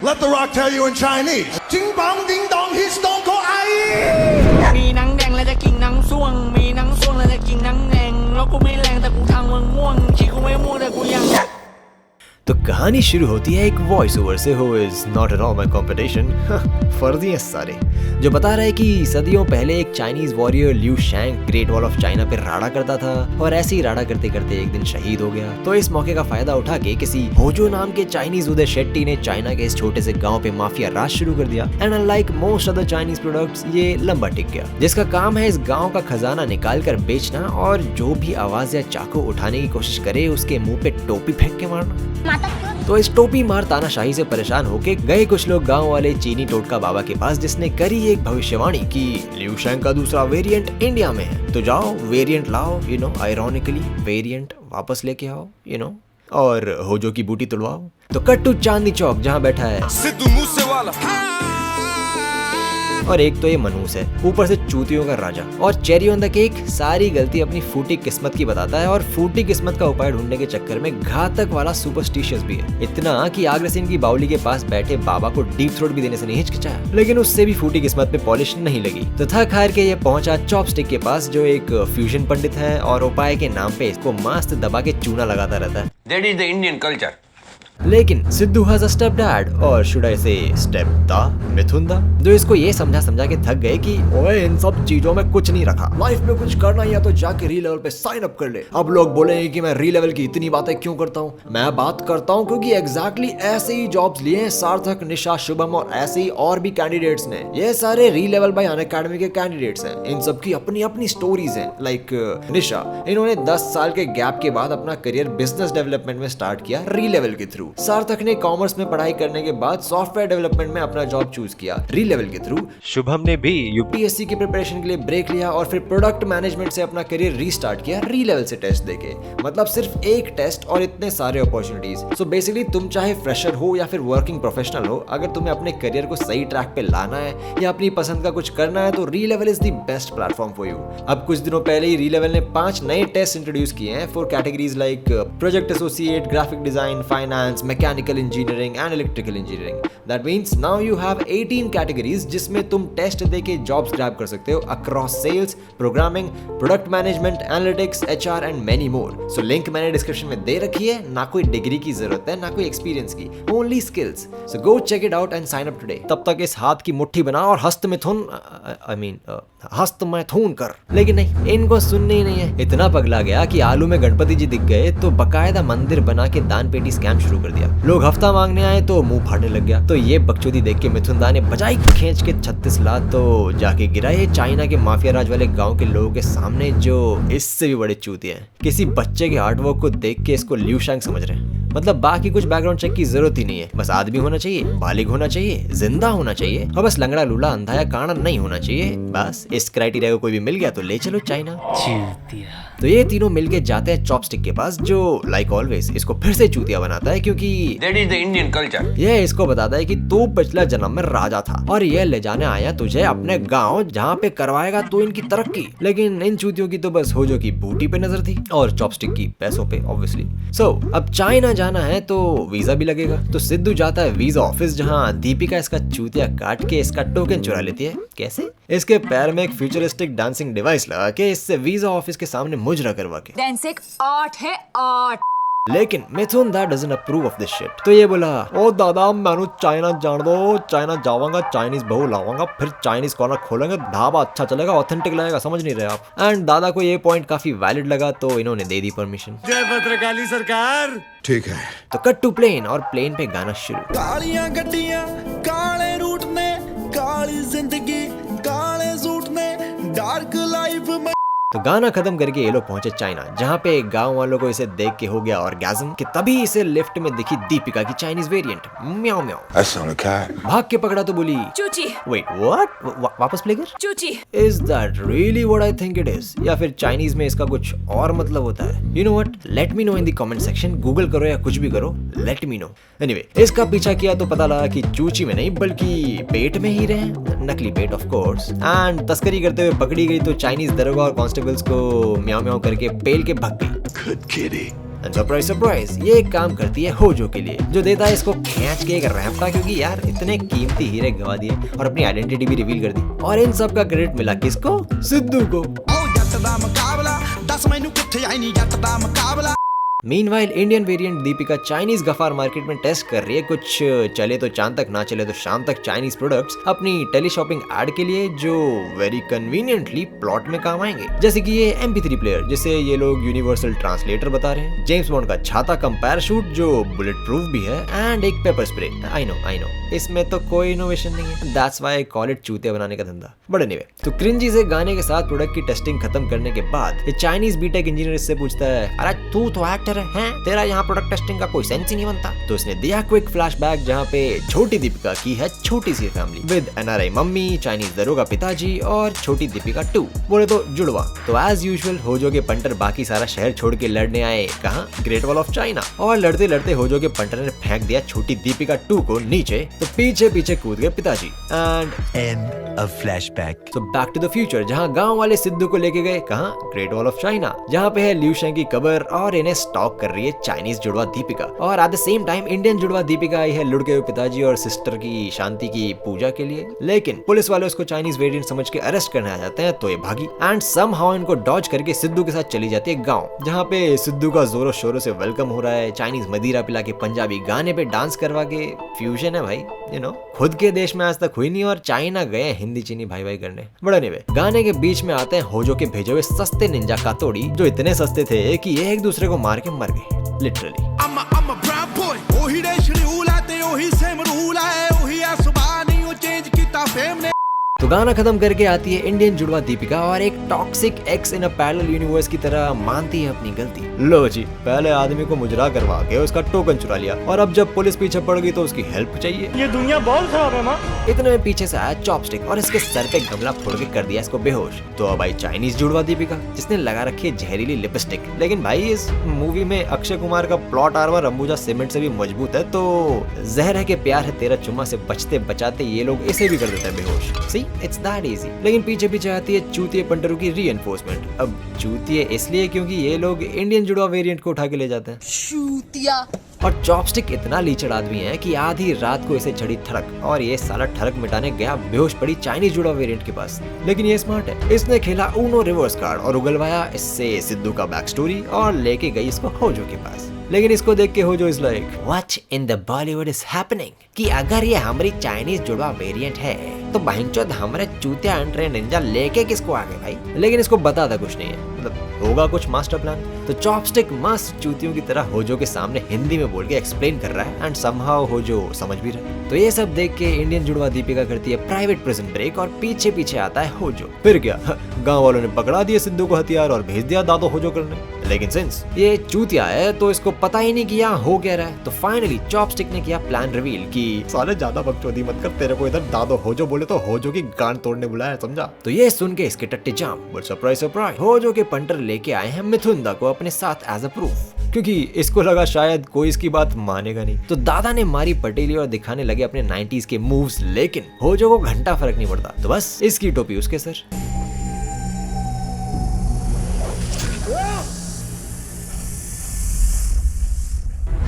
Let the Rock tell you in Chinese. Ding bong ding dong, he's stone cold ice. มีหนังแดงแล้วจะกินหนังส่วงมีหนังส่วงแล้วจะกินหนังแดงแล้วกูไม่แรงแต่กูทางมึงง่วงขี้กูไม่ม่วงแต่กูยัง तो कहानी शुरू होती है एक वॉइस ओवर से who is not at all my competition फर्जी हैं सारे, जो बता रहा है कि सदियों पहले एक Chinese warrior Liu Shang great wall of China पे राड़ा करता था और ऐसे ही राड़ा करते करते एक दिन शहीद हो गया। तो इस मौके का फायदा उठा के किसी होजो नाम के चाइनीज उदय शेट्टी ने चाइना के इस छोटे से गांव पे माफिया राज शुरू कर दिया and unlike most other Chinese products ये लंबा टिक गया, जिसका काम है इस गाँव का खजाना निकाल कर बेचना और जो भी आवाज या चाकू उठाने की कोशिश करे उसके मुंह पे टोपी फेंक के मारना। तो इस टोपी मार तानाशाही से परेशान होके गए कुछ लोग गांव वाले चीनी टोटका बाबा के पास, जिसने करी एक भविष्यवाणी कि ल्यू शैंग का दूसरा वेरिएंट इंडिया में है, तो जाओ वेरिएंट लाओ, आयरॉनिकली वेरिएंट वापस लेके आओ, और होजो की बूटी तुड़वाओ। तो कट टू चांदनी चौक जहाँ बैठा है सिद्धू मूसेवाला और एक तो ये मनहूस है, ऊपर से चूतियों का राजा, और चेरी ऑन द केक सारी गलती अपनी फूटी किस्मत की बताता है और फूटी किस्मत का उपाय ढूंढने के चक्कर में घातक वाला सुपरस्टिशियस भी है, इतना कि आग्रसेन की बाउली के पास बैठे बाबा को डीप थ्रोट भी देने से नहीं हिचकिचाया, लेकिन उससे भी फूटी किस्मत पे पॉलिश नहीं लगी। तो थक हार के ये पहुंचा चॉपस्टिक के पास जो एक फ्यूजन पंडित है और उपाय के नाम पे इसको मस्त दबा के चूना लगाता रहता है। That is the Indian culture. लेकिन Sidhu has a step dad और शुड आई से स्टेप दा मिथुन दा, जो इसको ये समझा के थक गए कि ओए इन सब चीजों में कुछ नहीं रखा, लाइफ में कुछ करना ही है तो जाके री लेवल पे साइन अप कर ले। अब लोग बोलेंगे कि मैं री लेवल की इतनी बातें क्यों करता हूँ, मैं बात करता हूँ क्योंकि एग्जैक्टली ऐसे ही जॉब्स लिए हैं सार्थक, निशा, शुभम और ऐसे ही और भी कैंडिडेट्स ने। ये सारे री लेवल बाय अनअकैडमी के कैंडिडेट्स हैं, इन सबकी अपनी अपनी स्टोरीज हैं। लाइक निशा, इन्होंने 10 साल के गैप के बाद अपना करियर बिजनेस डेवलपमेंट में स्टार्ट किया री लेवल के थ्रू। सार्थक ने कॉमर्स में पढ़ाई करने के बाद सॉफ्टवेयर डेवलपमेंट में अपना जॉब चूज किया री लेवल के थ्रू। शुभम ने भी यूपीएससी की प्रिपरेशन के लिए ब्रेक लिया और फिर प्रोडक्ट मैनेजमेंट से अपना करियर रीस्टार्ट किया री लेवल से टेस्ट देके। मतलब सिर्फ एक टेस्ट और इतने सारे अपॉर्चुनिटीज। सो बेसिकली तुम चाहे फ्रेशर हो या फिर वर्किंग प्रोफेशनल हो, अगर तुम्हें अपने करियर को सही ट्रैक पे लाना है या अपनी पसंद का कुछ करना है तो री level is the best platform for you. अब कुछ दिनों पहले ही री लेवल ने 5 नए टेस्ट इंट्रोड्यूस किए हैं for categories like project associate, graphic design, finance, mechanical engineering and electrical engineering. That means now you have 18 categories जिसमें तुम टेस्ट देके जॉब्स ग्रैब कर सकते हो across sales, programming, product management, analytics, HR and many more. So link मैंने description में दे रखी है। ना कोई डिग्री की जरूरत है, ना कोई एक्सपीरियंस की, only skills. So go check it out and sign up today. तब तक इस हाथ की मुट्ठी बना और हस्त मैथुन कर। लेकिन नहीं, इनको सुनने ही नहीं है। इतना पगला गया कि आलू में गणपति जी दिख गए तो बकायदा मंदिर बना के दान पेटी स्कैम शुरू कर दिया। लोग हफ्ता मांगने आए तो मुंह फाड़ने लग गया। तो ये बकचोदी देख के मिथुन दा ने बजाई खींच के 36 लाख तो जाके गिरा ये चाइना के माफिया राज वाले गांव के लोगों के सामने, जो इससे भी बड़े चूतिए हैं। किसी बच्चे के आर्टवर्क को देख के इसको ल्यू शैंग समझ रहे हैं। मतलब बाकी कुछ बैकग्राउंड चेक की जरूरत ही नहीं है, बस आदमी होना चाहिए, बालिग होना चाहिए, जिंदा होना चाहिए और बस लंगड़ा लूला अंधा या काना नहीं होना चाहिए। बस इस क्राइटेरिया को कोई भी मिल गया तो ले चलो चाइना। तो ये तीनों मिलके जाते हैं चॉपस्टिक के पास, जो लाइक ऑलवेज इसको फिर से चूतिया बनाता है क्योंकि That is the Indian culture. यह इसको बताता है कि तू पिछला जन्म में राजा था और यह ले जाने आया तुझे अपने गांव जहाँ पे करवाएगा तू इनकी तरक्की। लेकिन इन चूतियों की तो बस होजो की बूटी पे नजर थी और चॉपस्टिक की पैसों पे ऑब्वियसली। सो अब चाइना जाना है तो वीजा भी लगेगा। तो सिद्धू जाता है वीजा ऑफिस, जहाँ दीपिका इसका चूतिया काट के इसका टोकन चुरा लेती है। कैसे? इसके पैर में एक फ्यूचरिस्टिक डांसिंग डिवाइस लगा के इससे वीजा ऑफिस के सामने मुजरा करवा के। डांस एक आर्ट है, आर्ट। लेकिन मिथुन दा doesn't approve of this shit. तो ये बोला, ओ दादा मैनू चाइना जान दो, चाइना जावांगा, चाइनीज बहू लावांगा, फिर चाइनीज कॉर्नर खोलेंगे, ढाबा अच्छा चलेगा, ऑथेंटिक लगेगा, समझ नहीं रहे आप। एंड दादा को ये पॉइंट काफी वैलिड लगा तो इन्होंने दे दी परमिशन। जय भद्रकाली सरकार। ठीक है। तो कट टू प्लेन और प्लेन पे गाना शुरू। कालियां गड्डियां, काले रूट ने, काली जिंदगी, काले सूट ने, डार्क लाइफ में। तो गाना खत्म करके ये लोग पहुंचे चाइना, जहाँ पे गांव वालों को इसे देख के हो गया ऑर्गेज़म कि तभी इसे लिफ्ट में दिखी दीपिका की चाइनीज वेरिएंट म्याओ म्याओ। भाग के पकड़ा तो बोली चूची। Wait what? वापस प्ले कर। चूची। Is that really what I think it is, या फिर चाइनीज में इसका कुछ और मतलब होता है? You know what, let me know in the comment section. Google करो या कुछ भी करो, लेट मी नो। एनीवे, इसका पीछा किया तो पता लगा कि चूची में नहीं बल्कि पेट में ही रहे, नकली पेट ऑफ कोर्स। एंड तस्करी करते हुए पकड़ी गई तो चाइनीज दरोगा और कांस्टेबल्स को म्याओ म्याओ करके पेल के भाग गई। एंड सरप्राइज सरप्राइज, ये काम करती है होजो के लिए, जो देता है इसको खींच के एक रैप्टा, क्योंकि यार इतने कीमती हीरे गवा दिए और अपनी आइडेंटिटी भी रिवील कर दी। और इन सब का क्रेडिट मिला किसको? सिद्धू को। Meanwhile Indian variant Deepika Chinese गफार मार्केट में टेस्ट कर रही है कुछ चले तो चांद तक, ना चले तो शाम तक चाइनीज प्रोडक्ट्स अपनी टेली शॉपिंग एड के लिए, जो वेरी कन्वीनियंटली प्लॉट में काम आएंगे। जैसे कि ये MP3 प्लेयर जिसे ये लोग यूनिवर्सल ट्रांसलेटर बता रहे हैं, जेम्स बॉन्ड का छाता कम पैराशूट जो बुलेट प्रूफ भी है, एंड एक पेपर स्प्रे। आई नो इसमें तो कोई इनोवेशन नहीं है, that's why I call it चूतिया बनाने का धंधा। बट एनीवे, तो क्रिंजी से गाने के साथ प्रोडक्ट की टेस्टिंग खत्म करने के बाद ये चाइनीज बीटेक इंजीनियर इससे पूछता है, अरे तू तो एक्टर है, तेरा यहाँ प्रोडक्ट टेस्टिंग का कोई सेंस ही नहीं बनता। तो उसने दिया क्विक फ्लैशबैक जहाँ पे छोटी दीपिका की है छोटी सी family with NRI mummy, Chinese दरोगा पिताजी और छोटी दीपिका 2, बोले तो जुड़वा। तो एज यूजुअल होजो के पंटर बाकी सारा शहर छोड़ के लड़ने आए कहाँ? Great wall of China. और लड़ते लड़ते होजो के पंटर ने फेंक दिया छोटी दीपिका 2 को नीचे, तो पीछे पीछे कूद गए पिताजी। And A flashback. So back to the future, जहाँ गांव वाले सिद्धू को लेके गए कहाँ? ग्रेट वॉल ऑफ चाइना, जहाँ पे है लिू शेंग की कब्र और इन्हें स्टॉक कर रही है चाइनीज जुड़वा दीपिका। और at the same time Indian जुड़वा दीपिका आई है लुढ़के हुए पिताजी और सिस्टर की शांति की पूजा के लिए। लेकिन पुलिस वाले उसको चाइनीज वेरिएंट समझ के अरेस्ट करने आ जाते हैं, तो ये भागी एंड समहाउ इनको डॉज करके सिद्धू के साथ चली जाती है गाँव, जहाँ पे सिद्धू का जोरों शोरों से वेलकम हो रहा है। चाइनीज मदिरा पिला के पंजाबी गाने पे डांस करवा के, फ्यूजन है भाई, यू नो, खुद के देश में आज तक हुई नहीं और चाइना गए हिंदी चीनी भाई भाई करने। बड़ा नहीं, गाने के बीच में आते हैं होजो के भेजे हुए सस्ते निंजा कातोड़ी, जो इतने सस्ते थे कि ये एक दूसरे को मार के मर गए लिटरली। तो गाना खत्म करके आती है इंडियन जुड़वा दीपिका और एक toxic x in a parallel universe की तरह मानती है अपनी गलती। लो जी, पहले आदमी को मुजरा करवा के उसका टोकन चुरा लिया और अब जब पुलिस पीछे पड़ गई तो उसकी हेल्प चाहिए। ये दुनिया बहुत खराब है माँ। इतने में पीछे से आया चॉपस्टिक और इसके सर पे गमला फोड़ के कर दिया इसको बेहोश। तो अब आई चाइनीज जुड़वा दीपिका जिसने लगा रखी है जहरीली लिपस्टिक। लेकिन भाई इस मूवी में अक्षय कुमार का प्लॉट आर्मर अंबुजा सीमेंट से भी मजबूत है, तो जहर है के प्यार है तेरा चुम्मा से बचते बचाते ये लोग इसे भी कर देते हैं बेहोश। See it's that easy. लेकिन पीछे पीछे आती है चूतिए पंटरों की रीएनफोर्समेंट। अब चूतिए इसलिए क्योंकि ये लोग इंडियन जुड़वा वेरिएंट को उठा के ले जाते हैं। चूतिया। और चॉपस्टिक इतना लीचड़ आदमी है कि आधी रात को इसे चढ़ी ठरक और ये साला ठरक मिटाने गया बेहोश पड़ी चाइनीज जुड़वा वेरिएंट के पास। लेकिन ये स्मार्ट है, इसने खेला ऊनो रिवर्स कार्ड और उगलवाया इससे सिद्धू का बैक स्टोरी और लेके गई इसको होजो के पास। लेकिन इसको देख के होजो is like, what in the Bollywood is happening, कि अगर ये हमारी चाइनीज जुड़वा वेरिएंट है तो बहनचोद हमारे चूतिया एंट्रे निंजा लेके किसको आ गए भाई। लेकिन इसको बताता कुछ नहीं है, मतलब होगा कुछ मास्टर प्लान। तो चॉपस्टिक मस्त चूतियों की तरह होजो के सामने हिंदी में बोल के एक्सप्लेन कर रहा है एंड समहाउ होजो समझ भी रहा है। तो ये सब देख के इंडियन जुड़वा दीपिका करती है प्राइवेट प्रिजन ब्रेक और पीछे पीछे आता है होजो। फिर क्या, गांव वालों ने पकड़ा दिया सिद्धू को हथियार और भेज दिया दादो होजो करने। लेकिन सिंस ये चूतिया है तो इसको पता ही नहीं कि यहाँ हो क्या रहा है। तो फाइनली चॉपस्टिक ने किया प्लान रिवील कि साले ज्यादा बकचोदी मत कर, तेरे को इधर दादो होजो बोले तो होजो की गांड तोड़ने बुलाया, समझा। तो ये सुन के इसके टट्टे जाम, बट सरप्राइज सरप्राइज, होजो के पंटर लेके आए हैं मिथुंदा को अपने साथ एज अ प्रूफ, क्योंकि इसको लगा शायद कोई इसकी बात मानेगा नहीं। तो दादा ने मारी पटेली और दिखाने लगे अपने 90s के मूव्स, लेकिन होजो को घंटा फर्क नहीं पड़ता। तो बस इसकी टोपी उसके सर।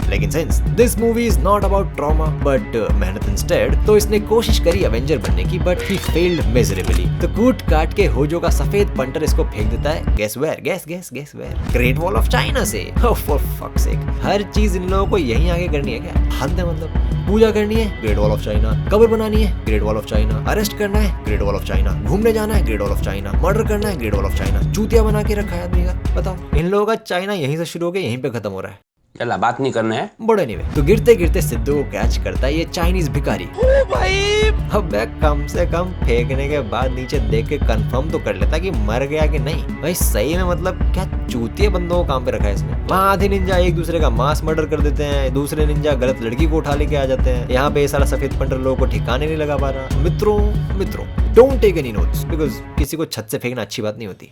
लेकिन since this movie is not about trauma but मेहनत इंस्टेड, तो इसने कोशिश करी एवेंजर बनने की बट ही फेल्ड मिजरेबली। तो कूट काट के होजो का सफेद पंटर इसको फेंक देता है guess where, guess where, great wall of China से। ओह फॉर फक सेक, हर चीज इन लोगों को यहीं आगे करनी है क्या? हद है मतलब। पूजा करनी है, ग्रेट वॉल ऑफ चाइना। कब्र बनानी है, great wall of China. Arrest करना है, ग्रेट वॉल ऑफ चाइना। घूमने जाना है, great wall of China. Murder करना है, ग्रेट वॉल ऑफ चाइना। चूतिया बना के रखा है आदमी का। बताओ, इन लोगों का चाइना यहीं से शुरू हो गया यहीं पे खत्म हो रहा है। चला बात नहीं करना है। बड़े नहीं। तो गिरते गिरते सिद्धू को कैच करता है ये चाइनीज भिखारी। ओ भाई, अब कम से कम फेंकने के बाद नीचे देख के कंफर्म तो कर लेता कि मर गया कि नहीं। भाई सही में मतलब क्या चूतिए बंदों को काम पे रखा है इसने। वहाँ आधे निंजा एक दूसरे का मास मर्डर कर देते हैं, दूसरे निंजा गलत लड़की को उठा लेके आ जाते हैं। यहाँ पे सारा सफेद पंटर लोगों को ठिकाने नहीं लगा पा रहा। मित्रों don't take any notes, because किसी को छत से फेंकना अच्छी बात नहीं होती।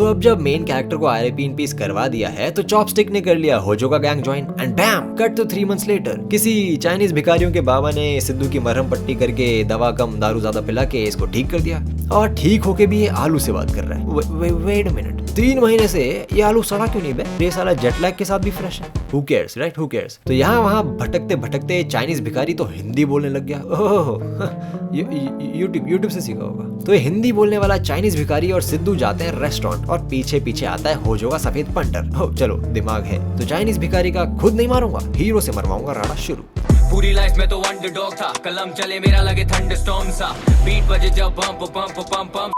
तो अब जब मेन कैरेक्टर को RIP इन पीस करवा दिया है तो चॉपस्टिक ने कर लिया होजो का gang join and bam cut to 3 months later. किसी चाइनीज भिखारियों के बाबा ने सिद्धू की मरहम पट्टी करके दवा कम दारू ज्यादा पिला के इसको ठीक कर दिया और ठीक होके भी ये आलू से बात कर रहा है। वेट अ मिनट, 3 महीने से ये आलू सड़ा क्यों नहीं बे? ये साला जेट लैग के साथ भी फ्रेश है। Who cares, right? Who cares? तो यहाँ वहाँ भटकते भटकते चाइनीज भिखारी तो हिंदी बोलने लग गया। ओह यूट्यूब से सीखा होगा। तो ये हिंदी बोलने वाला चाइनीज भिखारी और सिद्धू जाते हैं रेस्टोरेंट और पीछे पीछे आता है होजो का सफेद पंटर। चलो दिमाग है तो चाइनीज भिखारी का खुद नहीं मारूंगा, हीरो से मरवाऊंगा राणा शुरू। पूरी लाइफ में तो अंडरडॉग था, कलम चले मेरा लगे थंडरस्टॉर्म सा, बीट बजे जब पंप पंप पंप पंप।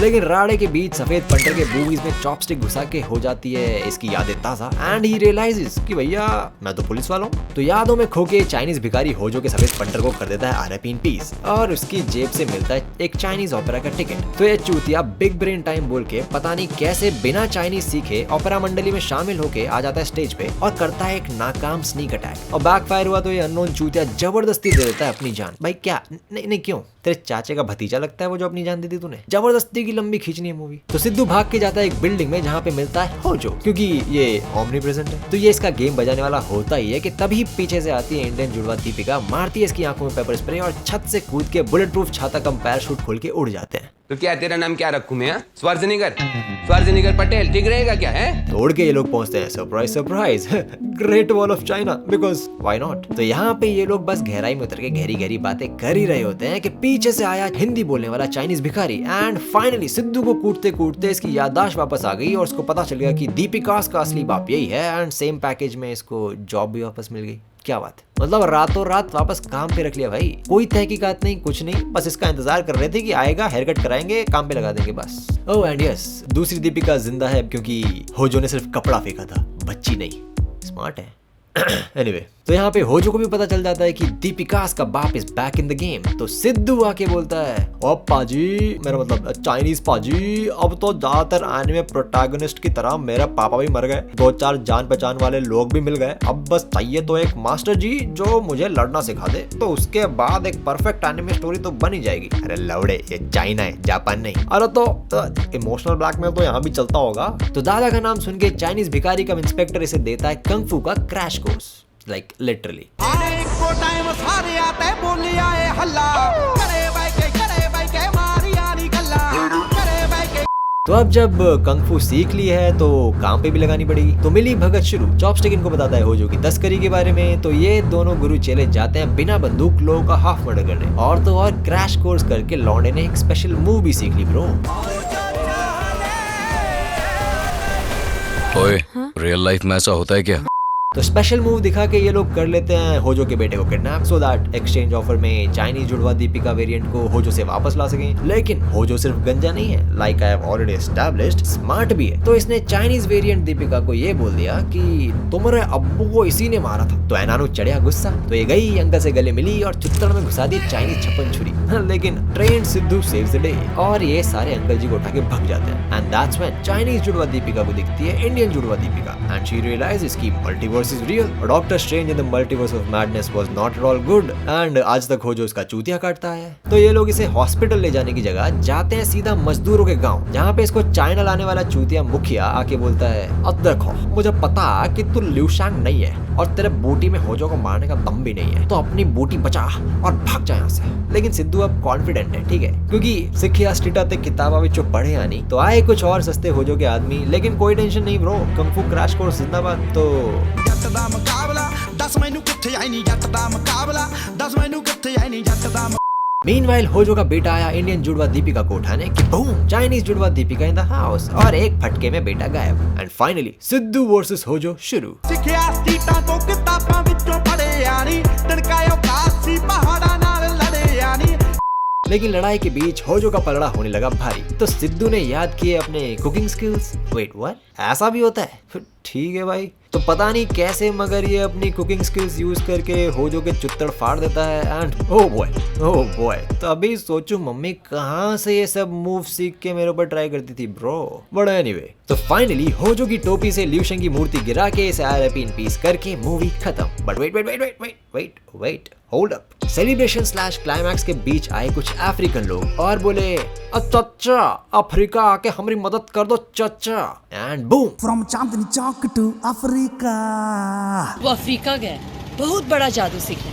लेकिन राड़े के बीच सफेद पंटर के बूबीज में चॉपस्टिक घुसा के हो जाती है इसकी यादें ताजा एंड ही रियलाइजेस कि भैया मैं तो पुलिस वाला हूँ। तो यादों में खोके चाइनीज भिखारी होजो के सफेद पंटर को कर देता है RIP इन पीस और उसकी जेब से मिलता है एक चाइनीज ओपेरा का टिकट। तो ये चूतिया बिग ब्रेन टाइम बोल के पता नहीं कैसे बिना चाइनीज सीखे ओपेरा मंडली में शामिल होके आ जाता है स्टेज पे और करता है एक नाकाम स्नीक अटैक और बैकफायर हुआ तो ये अननोन चूतिया जबरदस्ती दे देता है अपनी जान। भाई क्या नहीं क्यों, तेरे चाचे का भतीजा लगता है वो जो अपनी जान दे दी तूने? जबरदस्ती की लंबी खींचनी है मूवी। तो सिद्धू भाग के जाता है एक बिल्डिंग में जहाँ पे मिलता है होजो क्योंकि ये ओमनी प्रेजेंट है। तो ये इसका गेम बजाने वाला होता ही है कि तभी पीछे से आती है इंडियन जुड़वा दीपिका, मारती है इसकी आंखों में पेपर स्प्रे और छत से कूद के बुलेट प्रूफ छाता कम पैराशूट खोल के उड़ जाते हैं। तो क्या तेरा नाम क्या रखूं मैं? स्वार्जनेगर पटेल ठीक रहेगा क्या है? तोड़ के ये लोग पहुंचते हैं surprise surprise great wall of China because why not. तो यहाँ पे ये लोग बस गहराई में उतर के गहरी गहरी बातें कर ही रहे होते हैं कि पीछे से आया हिंदी बोलने वाला चाइनीज भिखारी एंड फाइनली सिद्धू को कूटते कूटते इसकी याददाश्त वापस आ गई और उसको पता चल गया कि दीपिका का असली बाप यही है एंड सेम पैकेज में इसको जॉब भी वापस मिल गई। क्या बात है, मतलब रातों रात वापस काम पे रख लिया भाई। कोई तहकीकात नहीं कुछ नहीं, बस इसका इंतजार कर रहे थे कि आएगा, हेयर कट कराएंगे, काम पे लगा देंगे बस। ओह एंड यस, दूसरी दीपिका जिंदा है क्योंकि होजो ने सिर्फ कपड़ा फेंका था, बच्ची नहीं। स्मार्ट है। Anyway, तो यहाँ पे होजो को भी पता चल जाता है कि दीपिका का बाप is back in the game. तो सिद्धू आके बोलता है ओ पाजी, मेरा मतलब चाइनीज पाजी, अब तो ज्यादातर एनिमे प्रोटैगनिस्ट की तरह मेरे पापा भी मर गए, 2-4 जान पहचान वाले लोग भी मिल गए, अब बस चाहिए तो एक मास्टर जी जो मुझे लड़ना सिखा दे, तो उसके बाद एक परफेक्ट एनिमे स्टोरी तो बन ही जाएगी। अरे लौड़े, ये चाइना है, जापान नहीं। अरे तो इमोशनल ब्लैकमेल तो यहाँ भी चलता होगा। तो दादा का नाम सुन के चाइनीज भिखारी का इंस्पेक्टर इसे देता है कंग-फू का crash course, like literally. Time सारे आते बोली आए हल्ला करे भाई के मारी आनी गल्ला करे भाई के। तो अब जब कंग-फू सीख ली है तो काम पे भी लगानी पड़ेगी। तो मिली भगत शुरू। चॉपस्टिक इनको बताता है होजो की तस्करी के बारे में। तो ये दोनों गुरु चेले जाते हैं बिना बंदूक लोगों का हाफ मर्डर करने। और तो और क्रैश कोर्स करके लौंडे ने एक स्पेशल मूव भी सीख ली ब्रो। ओए, रियल लाइफ में ऐसा होता है क्या? तो स्पेशल मूव दिखा के ये लोग कर लेते हैं होजो के बेटे को kidnap so that exchange offer में चाइनीज जुड़वा दीपिका वेरिएंट को होजो से वापस ला सकें। लेकिन होजो सिर्फ गंजा नहीं है, like I have already established, smart भी है। तो इसने चाइनीज वेरिएंट दीपिका को ये बोल दिया कि तुम्हारे अब्बू को इसी ने मारा था। तो एनानु चढ़िया गुस्सा, तो ये गई अंकल से गले मिली और चुत्तड़ में घुसा दी चाइनीज छप्पन छुरी। लेकिन trend Sidhu saves the day और ये सारे अंकल जी को उठा के भग जाते हैं। एंड दैट्स व्हेन चाइनीज जुड़वा दीपिका को दिखती है इंडियन जुड़वा दीपिका एंड शी रियलाइजेस कि multiverse is real. Doctor Strange in the Multiverse of Madness was not at all good. And आज तक होजो इसका चूतिया काटता है। तो ये लोग इसे हॉस्पिटल ले जाने की जगह जाते हैं सीधा मजदूरों के गांव, जहाँ पे इसको चाइना लाने वाला चूतिया मुखिया आके बोलता है अब देखो, मुझे पता कि तू ल्यूशांग नहीं है और तेरे बूटी में होजो को मारने का दम भी नहीं है, तो अपनी बूटी बचा और भाग जा यहाँ से। लेकिन सिद्धू अब कॉन्फिडेंट है, ठीक है, क्योंकि सिखिया स्टीटा ते किताबा भी चुप पढ़े आनी। तो आए कुछ और सस्ते होजो के आदमी, लेकिन कोई टेंशन नहीं ब्रो, कंग-फू क्रैश कोर्स जिंदाबाद। तो मीनवाइल होजो का बेटा आया इंडियन जुड़वा दीपिका को उठाने कि बूम, चाइनीज जुड़वा दीपिका इन द हाउस और एक फटके में बेटा गायब। एंड फाइनली सिद्धू वर्सेस होजो शुरू। सिखिया स्टीटा तो किताबां विचों पढ़े आनी, तड़कायो कासी पहाड़ा नाल लड़े आनी। लेकिन लड़ाई के बीच होजो का पलड़ा होने लगा भारी। तो सिद्धू ने याद किए अपने कुकिंग स्किल्स। वेट व्हाट, ऐसा भी होता है? ठीक है भाई। तो पता नहीं कैसे मगर ये अपनी कुकिंग स्किल्स यूज करके होजो के चुत्तड़ फाड़ देता है। एंड ओह बॉय, तो अभी सोचूं मम्मी कहाँ से ये सब मूव सीख के मेरे ऊपर ट्राई करती थी ब्रो। बट एनीवे, तो फाइनली होजो की टोपी से ल्यूशेंग की मूर्ति गिरा के इसे RIP इन पीस करके मूवी खत्म। But wait, hold up. Celebration slash climax के बीच आए कुछ अफ्रीकन लोग और बोले चचा अफ्रीका आके हमारी मदद कर दो चचा, and boom from Chandni Chowk to Africa. वो अफ्रीका गया, बहुत बड़ा जादू सीखने,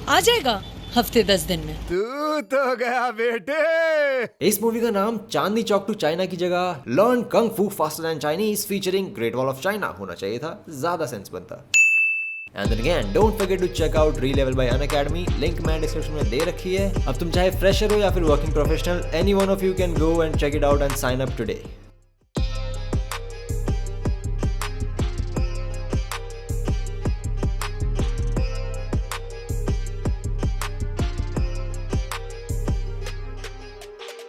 आ जाएगा हफ्ते 10 दिन में। तू तो गया बेटे। इस मूवी का नाम चांदनी चौक टू चाइना की जगह लर्न कंग फू faster than Chinese featuring great wall of China होना चाहिए था, ज्यादा सेंस बनता। And then again, don't forget to check out Re-Level by Unacademy. Link मैं डिस्क्रिप्शन में दे रखी है। अब तुम चाहे फ्रेशर हो या फिर working professional, any one of you can go and check it out and sign up today.